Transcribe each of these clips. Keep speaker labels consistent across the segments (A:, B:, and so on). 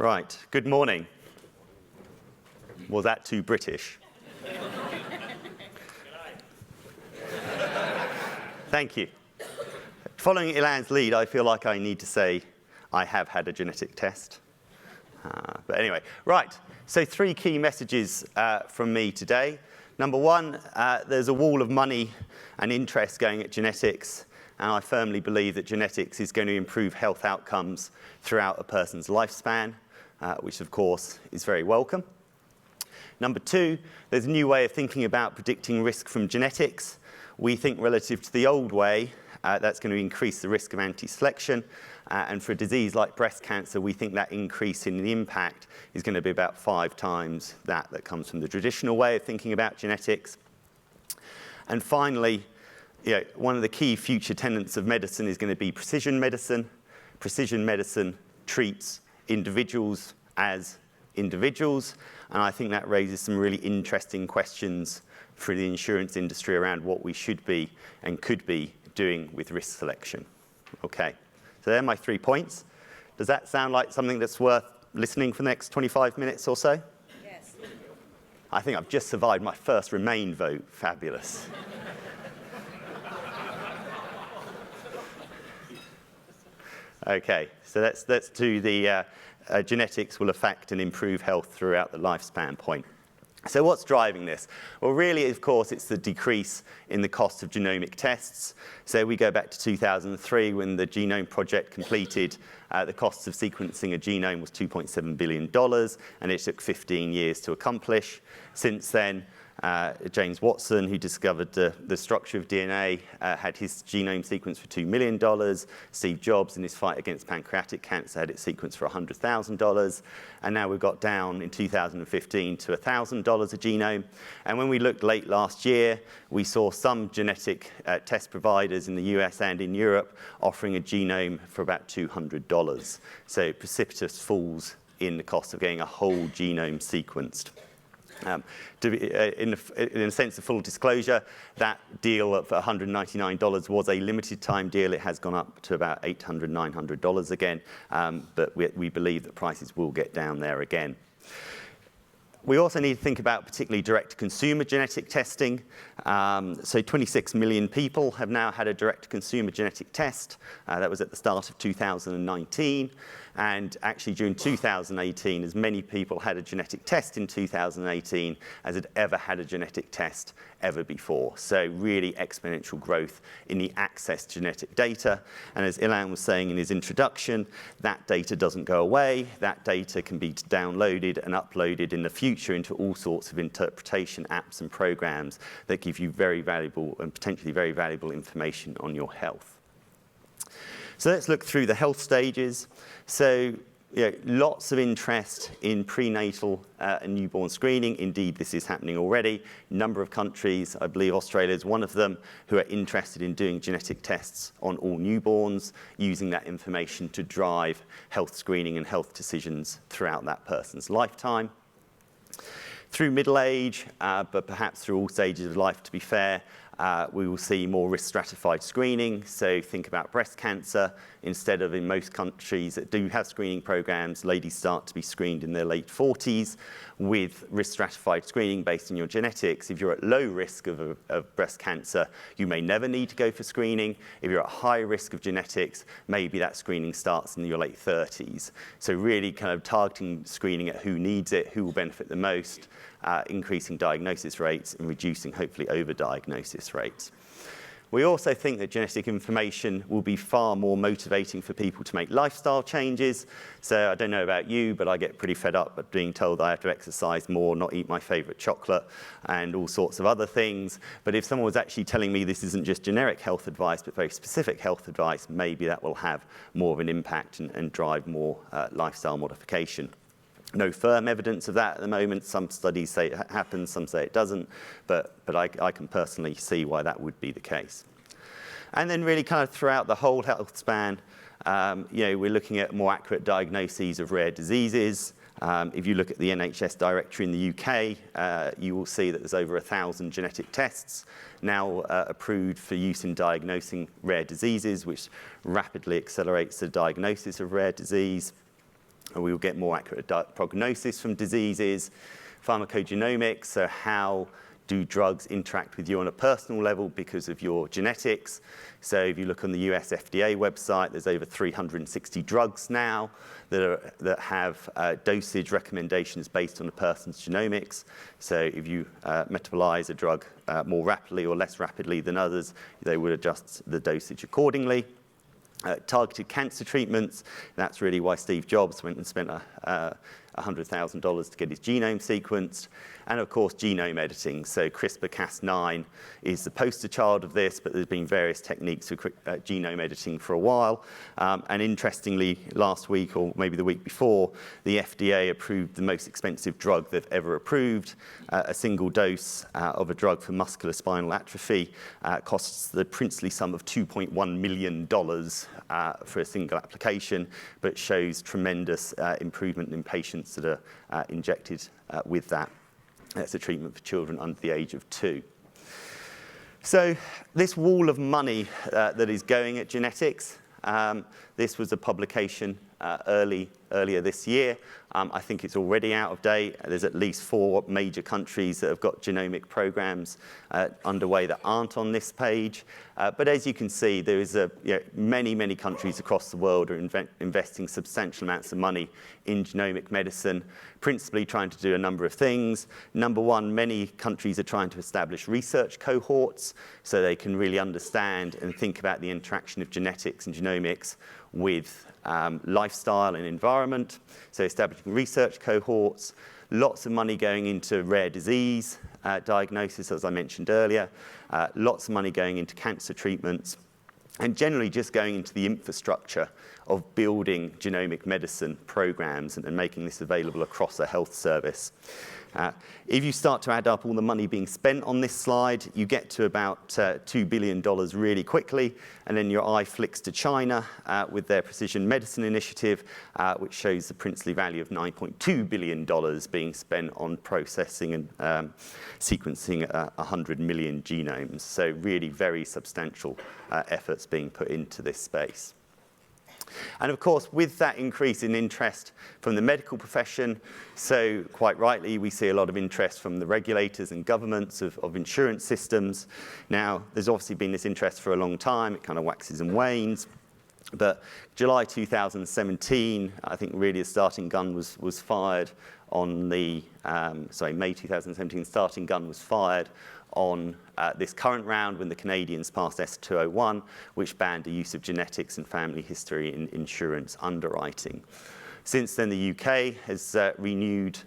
A: Right, good morning. Was that too British? Thank you. Following Ilan's lead, I feel like I need to say I have had a genetic test. But anyway, right, so 3 key messages from me today. Number 1, there's a wall of money and interest going at genetics, and I firmly believe that genetics is going to improve health outcomes throughout a person's lifespan, which of course is very welcome. Number 2, there's a new way of thinking about predicting risk from genetics. We think relative to the old way, that's going to increase the risk of anti-selection. And for a disease like breast cancer, we think that increase in the impact is going to be about 5 times that comes from the traditional way of thinking about genetics. And finally, one of the key future tenets of medicine is going to be precision medicine. Precision medicine treats individuals as individuals, and I think that raises some really interesting questions for the insurance industry around what we should be and could be doing with risk selection. Okay, so there are my 3 points. Does that sound like something that's worth listening for the next 25 minutes or so?
B: Yes.
A: I think I've just survived my first Remain vote. Fabulous. Okay, so let's do the genetics will affect and improve health throughout the lifespan point. So what's driving this? Well, really, of course, it's the decrease in the cost of genomic tests. So we go back to 2003 when the Genome Project completed. The cost of sequencing a genome was $2.7 billion, and it took 15 years to accomplish. Since then, James Watson, who discovered the structure of DNA, had his genome sequenced for $2 million. Steve Jobs, in his fight against pancreatic cancer, had it sequenced for $100,000. And now we've got down in 2015 to $1,000 a genome. And when we looked late last year, we saw some genetic test providers in the US and in Europe offering a genome for about $200. So precipitous falls in the cost of getting a whole genome sequenced. In a sense of full disclosure, that deal of $199 was a limited time deal. It has gone up to about $800, $900 again, but we believe that prices will get down there again. We also need to think about particularly direct-to-consumer genetic testing. So 26 million people have now had a direct-to-consumer genetic test. That was at the start of 2019. And actually, during 2018, as many people had a genetic test in 2018 as had ever had a genetic test ever before. So really exponential growth in the access to genetic data. And as Ilan was saying in his introduction, that data doesn't go away. That data can be downloaded and uploaded in the future into all sorts of interpretation apps and programs that give you very valuable and potentially very valuable information on your health. So let's look through the health stages. So lots of interest in prenatal and newborn screening. Indeed, this is happening already. A number of countries, I believe Australia is one of them, who are interested in doing genetic tests on all newborns, using that information to drive health screening and health decisions throughout that person's lifetime. Through middle age, but perhaps through all stages of life, to be fair, we will see more risk-stratified screening. So think about breast cancer. Instead of in most countries that do have screening programs, ladies start to be screened in their late 40s with risk-stratified screening based on your genetics. If you're at low risk of breast cancer, you may never need to go for screening. If you're at high risk of genetics, maybe that screening starts in your late 30s. So really kind of targeting screening at who needs it, who will benefit the most, increasing diagnosis rates and reducing, hopefully, overdiagnosis rates. We also think that genetic information will be far more motivating for people to make lifestyle changes. So I don't know about you, but I get pretty fed up at being told I have to exercise more, not eat my favorite chocolate, and all sorts of other things. But if someone was actually telling me this isn't just generic health advice, but very specific health advice, maybe that will have more of an impact and drive more lifestyle modification. No firm evidence of that at the moment. Some studies say it happens, some say it doesn't, but I can personally see why that would be the case. And then really kind of throughout the whole health span, we're looking at more accurate diagnoses of rare diseases. If you look at the NHS directory in the UK, you will see that there's over 1,000 genetic tests now approved for use in diagnosing rare diseases, which rapidly accelerates the diagnosis of rare disease. and we will get more accurate prognosis from diseases. Pharmacogenomics, so how do drugs interact with you on a personal level because of your genetics? So if you look on the US FDA website, there's over 360 drugs now that have dosage recommendations based on a person's genomics. So if you metabolize a drug more rapidly or less rapidly than others, they would adjust the dosage accordingly. Targeted cancer treatments, that's really why Steve Jobs went and spent $100,000 to get his genome sequenced. And of course, genome editing. So CRISPR-Cas9 is the poster child of this, but there's been various techniques for genome editing for a while. And interestingly, last week, or maybe the week before, the FDA approved the most expensive drug they've ever approved. A single dose of a drug for musculospinal atrophy costs the princely sum of $2.1 million for a single application, but shows tremendous improvement in patients that are injected with that. That's a treatment for children under the age of 2. So this wall of money that is going at genetics, this was a publication earlier this year. I think it's already out of date. There's at least 4 major countries that have got genomic programs underway that aren't on this page. But as you can see, there is many countries across the world are investing substantial amounts of money in genomic medicine, principally trying to do a number of things. Number one, many countries are trying to establish research cohorts so they can really understand and think about the interaction of genetics and genomics with lifestyle and environment. So establishing research cohorts, lots of money going into rare disease diagnosis, as I mentioned earlier, lots of money going into cancer treatments, and generally just going into the infrastructure of building genomic medicine programs and making this available across a health service. If you start to add up all the money being spent on this slide, you get to about $2 billion really quickly, and then your eye flicks to China with their precision medicine initiative, which shows the princely value of $9.2 billion being spent on processing and sequencing 100 million genomes. So really very substantial efforts being put into this space. And of course, with that increase in interest from the medical profession, so quite rightly, we see a lot of interest from the regulators and governments of insurance systems. Now, there's obviously been this interest for a long time. It kind of waxes and wanes. But July 2017, I think really a starting gun was fired on the, May 2017, starting gun was fired on this current round when the Canadians passed S201, which banned the use of genetics and family history in insurance underwriting. Since then, the UK has renewed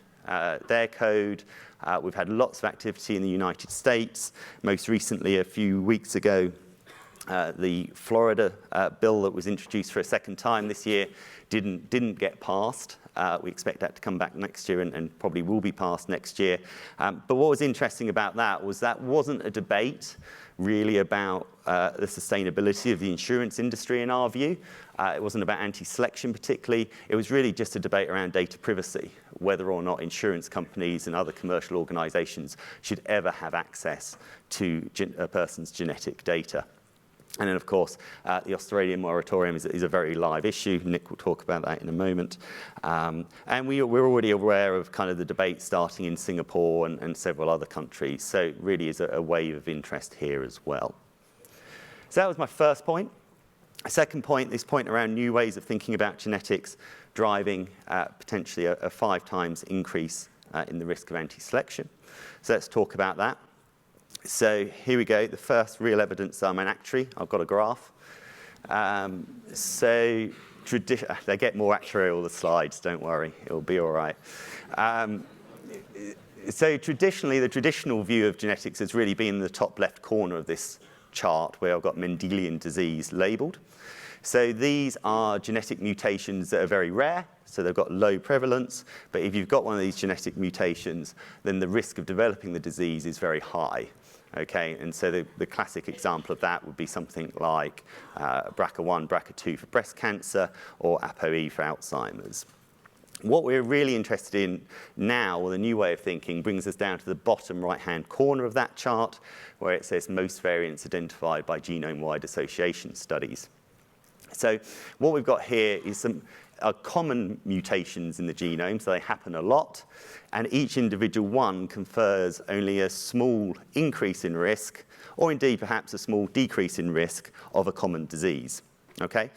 A: their code. We've had lots of activity in the United States. Most recently, a few weeks ago, the Florida bill that was introduced for a second time this year didn't get passed. We expect that to come back next year and probably will be passed next year. But what was interesting about that wasn't a debate really about the sustainability of the insurance industry in our view. It wasn't about anti-selection particularly. It was really just a debate around data privacy, whether or not insurance companies and other commercial organizations should ever have access to a person's genetic data. And then, of course, the Australian moratorium is a very live issue. Nick will talk about that in a moment. And we're already aware of kind of the debate starting in Singapore and several other countries. So it really is a wave of interest here as well. So that was my first point. Second point, this point around new ways of thinking about genetics driving potentially a 5 times increase in the risk of anti-selection. So let's talk about that. So here we go, the first real evidence. I'm an actuary, I've got a graph. They get more actuarial, the slides, don't worry, it'll be all right. So traditionally, the traditional view of genetics has really been in the top left corner of this chart where I've got Mendelian disease labeled. So these are genetic mutations that are very rare, so they've got low prevalence, but if you've got one of these genetic mutations, then the risk of developing the disease is very high. Okay, and so the classic example of that would be something like BRCA1, BRCA2 for breast cancer, or ApoE for Alzheimer's. What we're really interested in now, or the new way of thinking, brings us down to the bottom right-hand corner of that chart, where it says most variants identified by genome-wide association studies. So what we've got here is some are common mutations in the genome, so they happen a lot, and each individual one confers only a small increase in risk, or indeed perhaps a small decrease in risk of a common disease. Okay?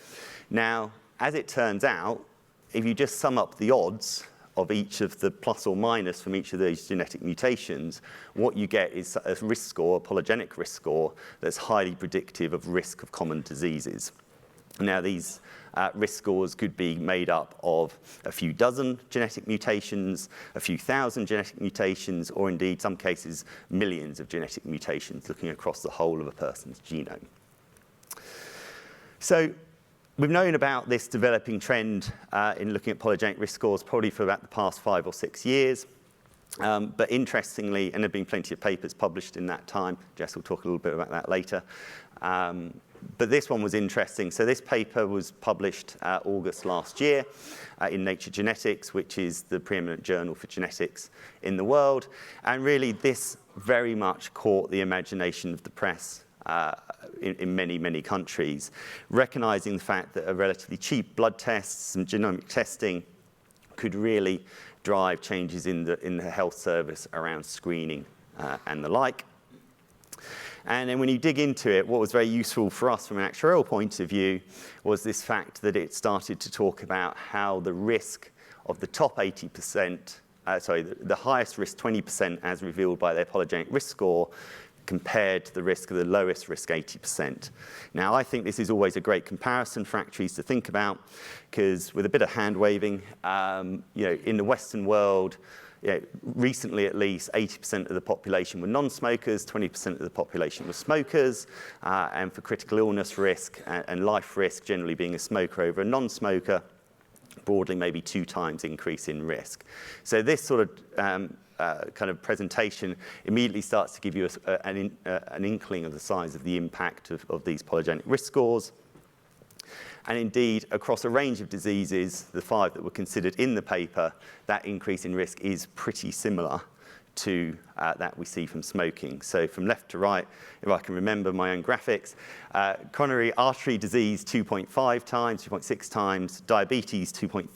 A: Now, as it turns out, if you just sum up the odds of each of the plus or minus from each of those genetic mutations, what you get is a risk score, a polygenic risk score, that's highly predictive of risk of common diseases. Now, these risk scores could be made up of a few dozen genetic mutations, a few thousand genetic mutations, or indeed, some cases, millions of genetic mutations, looking across the whole of a person's genome. So we've known about this developing trend in looking at polygenic risk scores probably for about the past 5 or 6 years. But interestingly, and there have been plenty of papers published in that time, Jess will talk a little bit about that later, but this one was interesting. So this paper was published August last year in Nature Genetics, which is the preeminent journal for genetics in the world. And really, this very much caught the imagination of the press in many, many countries, recognizing the fact that a relatively cheap blood test, some genomic testing, could really drive changes in the health service around screening and the like. And then when you dig into it, what was very useful for us from an actuarial point of view was this fact that it started to talk about how the risk of the top 80%, the highest risk 20% as revealed by their polygenic risk score, compared to the risk of the lowest risk 80%. Now, I think this is always a great comparison for actuaries to think about, because with a bit of hand waving, in the Western world, recently at least, 80% of the population were non-smokers, 20% of the population were smokers, and for critical illness risk and life risk, generally being a smoker over a non-smoker, broadly maybe 2 times increase in risk. So this sort of kind of presentation immediately starts to give you an inkling of the size of the impact of these polygenic risk scores. And indeed, across a range of diseases, the 5 that were considered in the paper, that increase in risk is pretty similar to that we see from smoking. So from left to right, if I can remember my own graphics, coronary artery disease 2.5 times, 2.6 times, diabetes 2.3,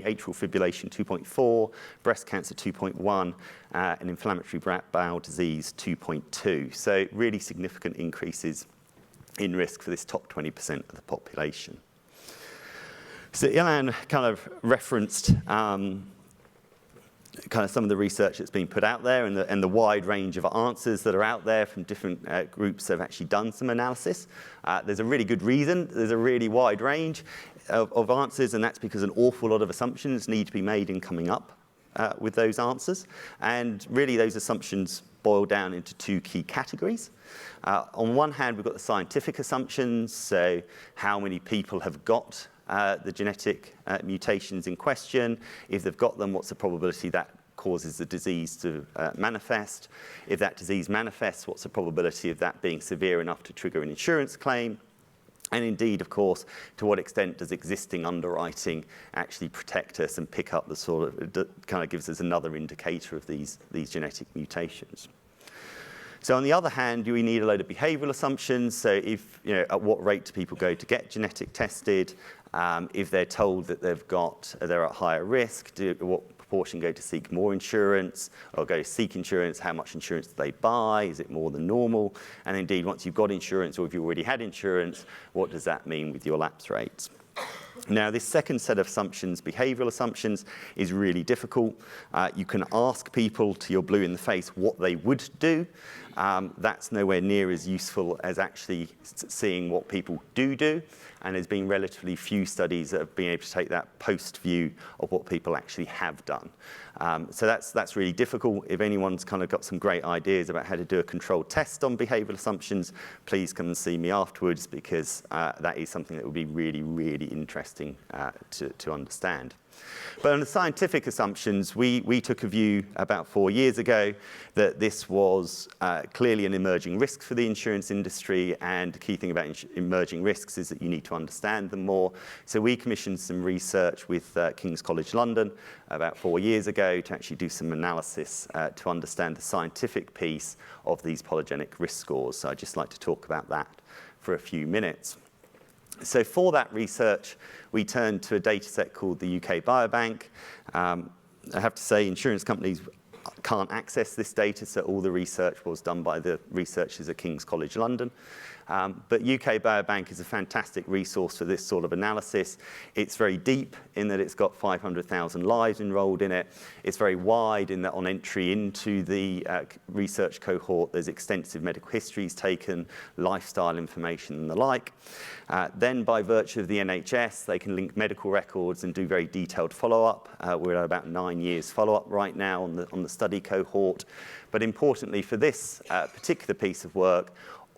A: atrial fibrillation 2.4, breast cancer 2.1, and inflammatory bowel disease 2.2. So really significant increases in risk for this top 20% of the population. So Ilan kind of referenced kind of some of the research that's been put out there and the wide range of answers that are out there from different groups that have actually done some analysis. There's a really good reason. There's a really wide range of answers, and that's because an awful lot of assumptions need to be made in coming up with those answers. And really, those assumptions boil down into 2 key categories. On one hand, we've got the scientific assumptions, so how many people have got the genetic mutations in question. If they've got them, what's the probability that causes the disease to manifest? If that disease manifests, what's the probability of that being severe enough to trigger an insurance claim? And indeed, of course, to what extent does existing underwriting actually protect us and pick up the sort of, kind of gives us another indicator of these genetic mutations. So on the other hand, we need a load of behavioral assumptions. So if, at what rate do people go to get genetic tested? If they're told that they're at higher risk, what proportion go to seek more insurance or go to seek insurance? How much insurance do they buy? Is it more than normal? And indeed, once you've got insurance or if you already had insurance, what does that mean with your lapse rates? Now, this second set of assumptions, behavioral assumptions, is really difficult. You can ask people till you're blue in the face what they would do. That's nowhere near as useful as actually seeing what people do. And there's been relatively few studies that have been able to take that post view of what people actually have done. So that's really difficult. If anyone's kind of got some great ideas about how to do a controlled test on behavioral assumptions, please come and see me afterwards, because that is something that would be really, really interesting to understand. But on the scientific assumptions, we took a view about 4 years ago that this was clearly an emerging risk for the insurance industry, and the key thing about emerging risks is that you need to understand them more. So we commissioned some research with King's College London about 4 years ago to actually do some analysis to understand the scientific piece of these polygenic risk scores. So I'd just like to talk about that for a few minutes. So for that research, we turned to a data set called the UK Biobank. I have to say insurance companies can't access this data, so all the research was done by the researchers at King's College London. But UK Biobank is a fantastic resource for this sort of analysis. It's very deep in that it's got 500,000 lives enrolled in it. It's very wide in that on entry into the research cohort, there's extensive medical histories taken, lifestyle information and the like. Then by virtue of the NHS, they can link medical records and do very detailed follow-up. We're at about 9 years follow-up right now on the study cohort. But importantly for this particular piece of work,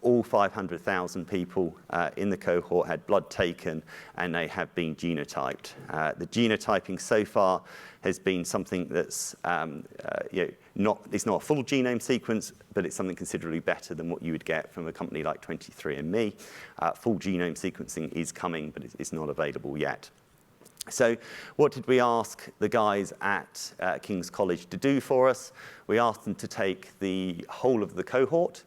A: all 500,000 people in the cohort had blood taken and they have been genotyped. The genotyping so far has been something that's it's not a full genome sequence, but it's something considerably better than what you would get from a company like 23andMe. Full genome sequencing is coming, but it's not available yet. So what did we ask the guys at King's College to do for us? We asked them to take the whole of the cohort.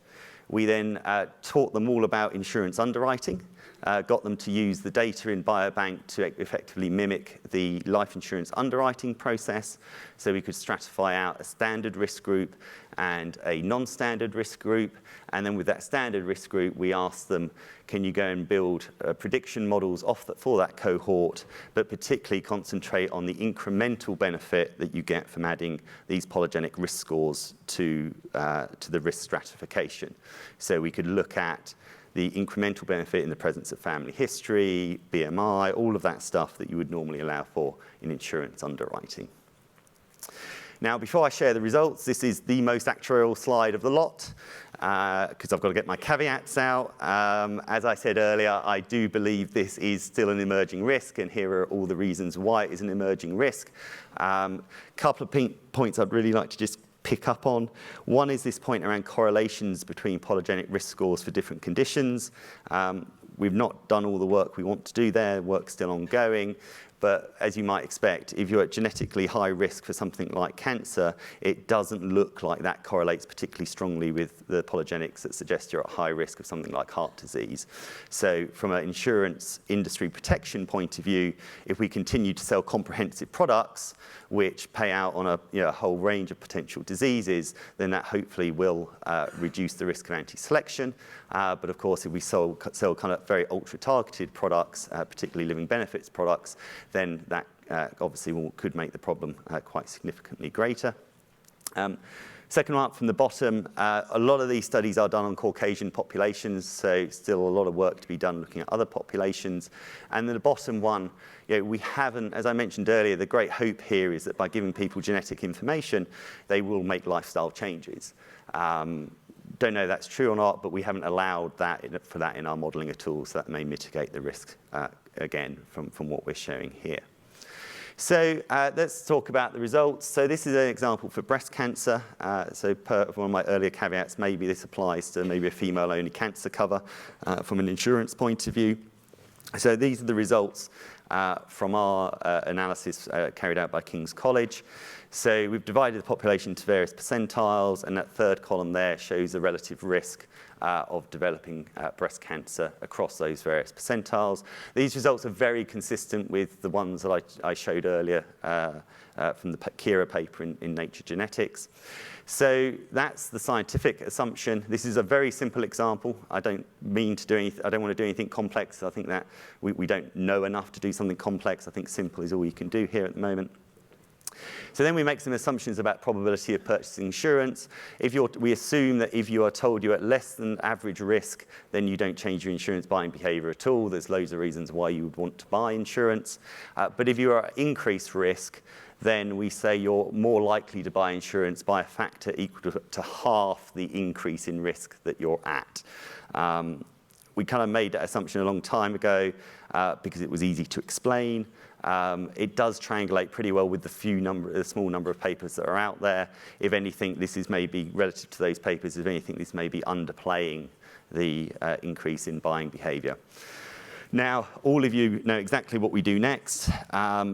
A: We then taught them all about insurance underwriting, got them to use the data in Biobank to effectively mimic the life insurance underwriting process. So we could stratify out a standard risk group and a non-standard risk group. And then with that standard risk group, we asked them, can you go and build prediction models for that cohort, but particularly concentrate on the incremental benefit that you get from adding these polygenic risk scores to the risk stratification. So we could look at the incremental benefit in the presence of family history, BMI, all of that stuff that you would normally allow for in insurance underwriting. Now, before I share the results, this is the most actuarial slide of the lot, because I've got to get my caveats out. As I said earlier, I do believe this is still an emerging risk, and here are all the reasons why it is an emerging risk. Couple of points I'd really like to just pick up on. One is this point around correlations between polygenic risk scores for different conditions. We've not done all the work we want to do there, work's still ongoing. But as you might expect, if you're at genetically high risk for something like cancer, it doesn't look like that correlates particularly strongly with the polygenics that suggest you're at high risk of something like heart disease. So from an insurance industry protection point of view, if we continue to sell comprehensive products which pay out on a whole range of potential diseases, then that hopefully will reduce the risk of anti-selection. But of course, if we sell kind of very ultra-targeted products, particularly living benefits products, then that obviously could make the problem quite significantly greater. Second one up from the bottom, a lot of these studies are done on Caucasian populations, so still a lot of work to be done looking at other populations. And then the bottom one, we haven't, as I mentioned earlier, the great hope here is that by giving people genetic information, they will make lifestyle changes. Don't know if that's true or not, but we haven't allowed for that in our modelling at all, so that may mitigate the risk, again, from what we're showing here. So let's talk about the results. So this is an example for breast cancer. So per one of my earlier caveats, maybe this applies to maybe a female-only cancer cover from an insurance point of view. So these are the results from our analysis carried out by King's College. So we've divided the population into various percentiles, and that third column there shows the relative risk of developing breast cancer across those various percentiles. These results are very consistent with the ones that I showed earlier from the Kira paper in Nature Genetics. So that's the scientific assumption. This is a very simple example. I don't want to do anything complex. I think that we don't know enough to do something complex. I think simple is all you can do here at the moment. So then we make some assumptions about probability of purchasing insurance. We assume that if you are told you're at less than average risk, then you don't change your insurance buying behavior at all. There's loads of reasons why you would want to buy insurance. But if you are at increased risk, then we say you're more likely to buy insurance by a factor equal to half the increase in risk that you're at. We kind of made that assumption a long time ago because it was easy to explain. It does triangulate pretty well with the small number of papers that are out there. If anything, this is maybe relative to those papers. If anything, this may be underplaying the increase in buying behavior. Now, all of you know exactly what we do next.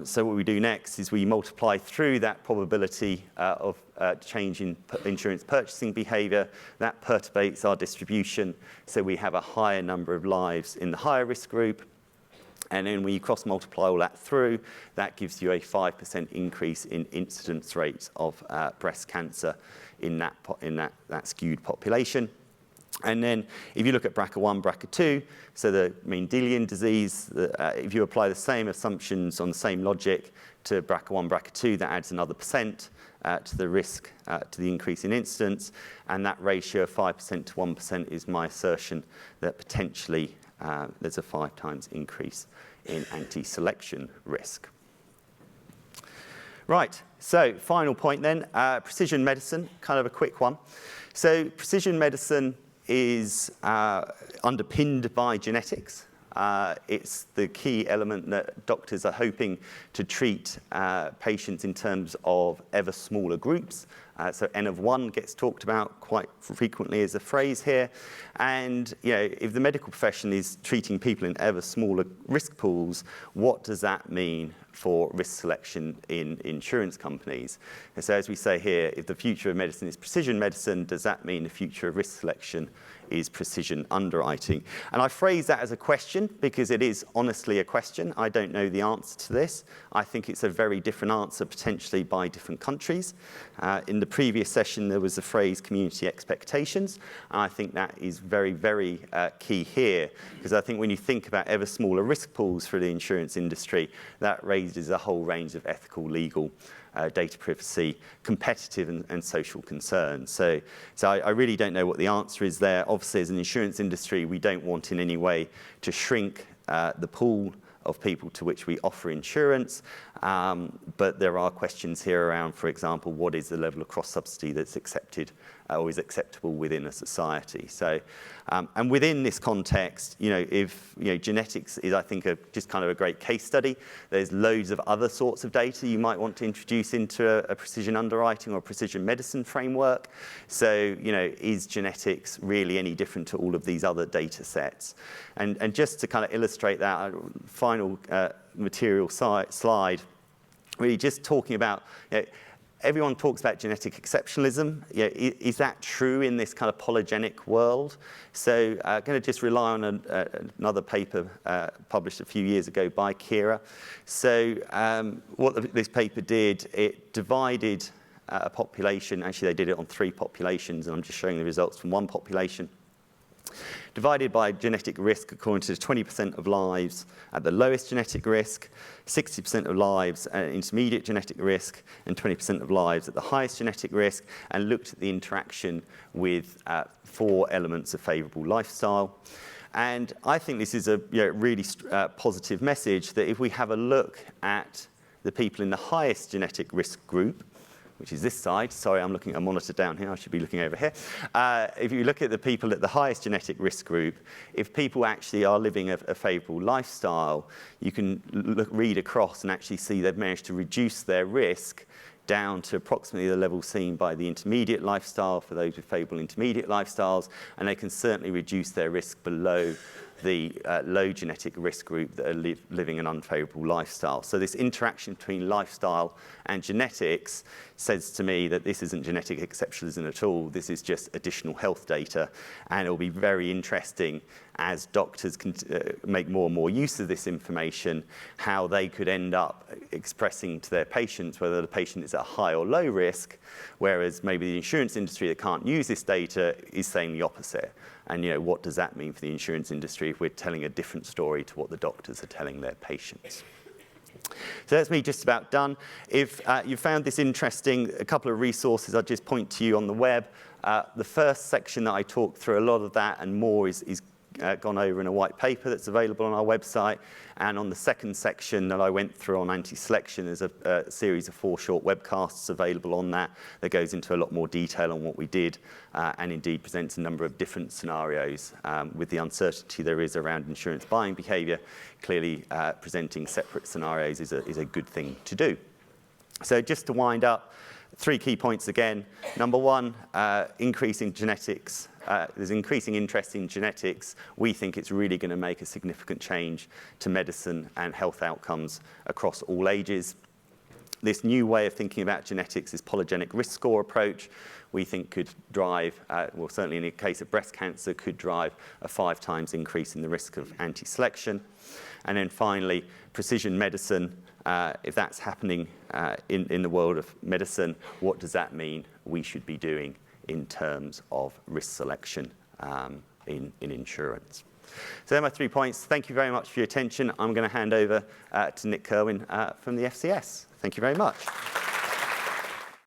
A: So what we do next is we multiply through that probability of change in insurance purchasing behavior. That perturbates our distribution, so we have a higher number of lives in the higher risk group. And then when you cross-multiply all that through, that gives you a 5% increase in incidence rates of breast cancer in that skewed population. And then if you look at BRCA1, BRCA2, so the Mendelian disease, if you apply the same assumptions on the same logic to BRCA1, BRCA2, that adds another percent to the risk, to the increase in incidence. And that ratio of 5% to 1% is my assertion that potentially there's a 5 times increase in anti-selection risk. Right, so final point then, precision medicine, kind of a quick one. So precision medicine is underpinned by genetics. It's the key element that doctors are hoping to treat patients in terms of ever smaller groups. So N of 1 gets talked about quite frequently as a phrase here. And if the medical profession is treating people in ever smaller risk pools, what does that mean for risk selection in insurance companies? And so as we say here, if the future of medicine is precision medicine, does that mean the future of risk selection is precision underwriting? And I phrase that as a question because it is honestly a question. I don't know the answer to this. I think it's a very different answer potentially by different countries. In the previous session, there was the phrase community expectations. And I think that is very, very key here because I think when you think about ever smaller risk pools for the insurance industry, that raises a whole range of ethical, legal, data privacy, competitive and social concerns. So I really don't know what the answer is there. Obviously, as an insurance industry, we don't want in any way to shrink the pool of people to which we offer insurance. But there are questions here around, for example, what is the level of cross-subsidy that's accepted or is acceptable within a society. So, and within this context, if genetics is, I think, just kind of a great case study. There's loads of other sorts of data you might want to introduce into a precision underwriting or precision medicine framework. So, is genetics really any different to all of these other data sets? And just to kind of illustrate that, final material slide, really just talking about, everyone talks about genetic exceptionalism. Is that true in this kind of polygenic world? So I'm going to just rely on another paper published a few years ago by Kira. So what this paper did, it divided a population. Actually, they did it on 3 populations, and I'm just showing the results from one population. Divided by genetic risk according to 20% of lives at the lowest genetic risk, 60% of lives at intermediate genetic risk, and 20% of lives at the highest genetic risk, and looked at the interaction with 4 elements of favourable lifestyle. And I think this is a really positive message that if we have a look at the people in the highest genetic risk group, which is this side. Sorry, I'm looking at a monitor down here. I should be looking over here. If you look at the people at the highest genetic risk group, if people actually are living a favourable lifestyle, you can read across and actually see they've managed to reduce their risk down to approximately the level seen by the intermediate lifestyle for those with favourable intermediate lifestyles, and they can certainly reduce their risk below the low genetic risk group that are living an unfavourable lifestyle. So this interaction between lifestyle and genetics says to me that this isn't genetic exceptionalism at all. This is just additional health data, and it'll be very interesting as doctors can make more and more use of this information, how they could end up expressing to their patients whether the patient is at high or low risk, whereas maybe the insurance industry that can't use this data is saying the opposite. And what does that mean for the insurance industry if we're telling a different story to what the doctors are telling their patients? So that's me just about done. If you found this interesting, a couple of resources I'll just point to you on the web. The first section that I talked through, a lot of that and more is gone over in a white paper that's available on our website. And on the second section that I went through on anti-selection, there's a series of 4 short webcasts available on that goes into a lot more detail on what we did and indeed presents a number of different scenarios with the uncertainty there is around insurance buying behaviour. Clearly, presenting separate scenarios is a good thing to do. So just to wind up, 3 key points again. Number 1, increasing genetics. There's increasing interest in genetics. We think it's really going to make a significant change to medicine and health outcomes across all ages. This new way of thinking about genetics, this polygenic risk score approach, we think could drive, well, certainly in the case of breast cancer, could drive a 5 times increase in the risk of anti-selection. And then finally, precision medicine, if that's happening in the world of medicine, what does that mean we should be doing in terms of risk selection in insurance? So there are my 3 points. Thank you very much for your attention. I'm going to hand over to Nick Kerwin from the FCS. Thank you very much.